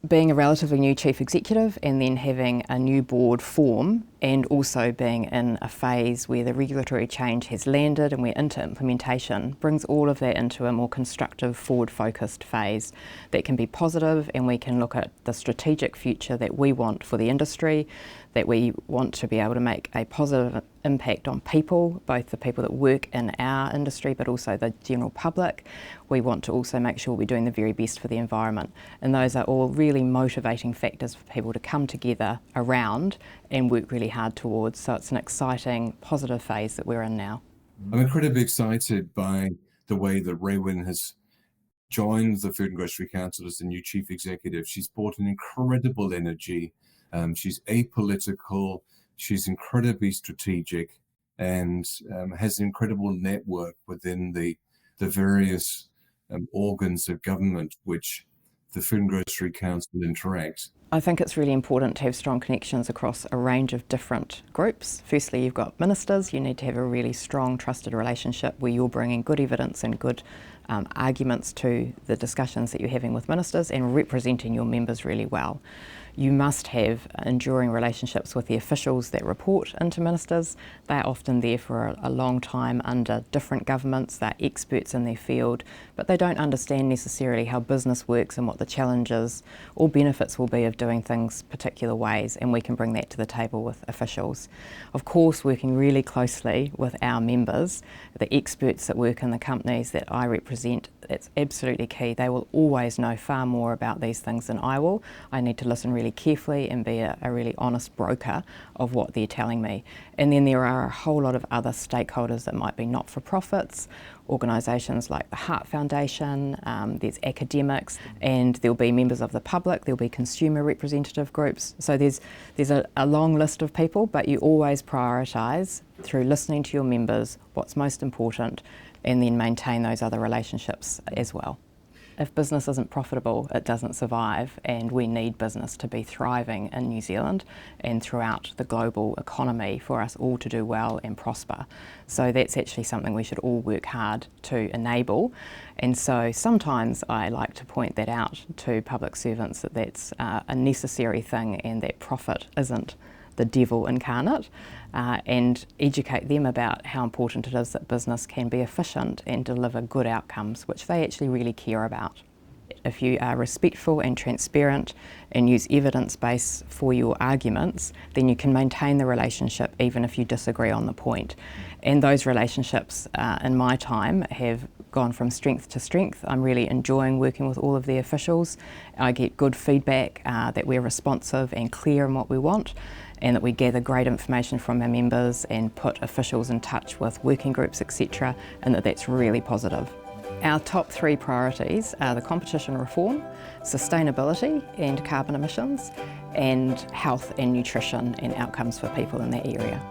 Being a relatively new chief executive and then having a new board form, and also being in a phase where the regulatory change has landed and we're into implementation, brings all of that into a more constructive, forward-focused phase that can be positive, and we can look at the strategic future that we want for the industry, that we want to be able to make a positive impact on people, both the people that work in our industry but also the general public. We want to also make sure we're doing the very best for the environment, and those are all really motivating factors for people to come together around and work really hard towards. So it's an exciting, positive phase that we're in now. I'm incredibly excited by the way that Raewyn has joined the Food and Grocery Council as the new chief executive. She's brought an incredible energy. She's apolitical, she's incredibly strategic, and has an incredible network within the various organs of government which the Food and Grocery Council interacts. I think it's really important to have strong connections across a range of different groups. Firstly, you've got ministers. You need to have a really strong, trusted relationship where you're bringing good evidence and good arguments to the discussions that you're having with ministers and representing your members really well. You must have enduring relationships with the officials that report into ministers. They're often there for a long time under different governments. They're experts in their field, but they don't understand necessarily how business works and what the challenges or benefits will be of doing things particular ways, and we can bring that to the table with officials. Of course, working really closely with our members, the experts that work in the companies that I represent, it's absolutely key. They will always know far more about these things than I will. I need to listen really carefully and be a really honest broker of what they're telling me. And then there are a whole lot of other stakeholders that might be not-for-profits, organisations like the Heart Foundation, there's academics, and there'll be members of the public, there'll be consumer representative groups. So there's a long list of people, but you always prioritise through listening to your members what's most important, and then maintain those other relationships as well. If business isn't profitable, it doesn't survive, and we need business to be thriving in New Zealand and throughout the global economy for us all to do well and prosper. So that's actually something we should all work hard to enable. And so sometimes I like to point that out to public servants, that that's a necessary thing and that profit isn't the devil incarnate, and educate them about how important it is that business can be efficient and deliver good outcomes, which they actually really care about. If you are respectful and transparent and use evidence base for your arguments, then you can maintain the relationship even if you disagree on the point. And those relationships in my time have gone from strength to strength. I'm really enjoying working with all of the officials. I get good feedback that we're responsive and clear in what we want, and that we gather great information from our members and put officials in touch with working groups, etc., and that's really positive. Our top 3 priorities are the competition reform, sustainability and carbon emissions, and health and nutrition and outcomes for people in that area.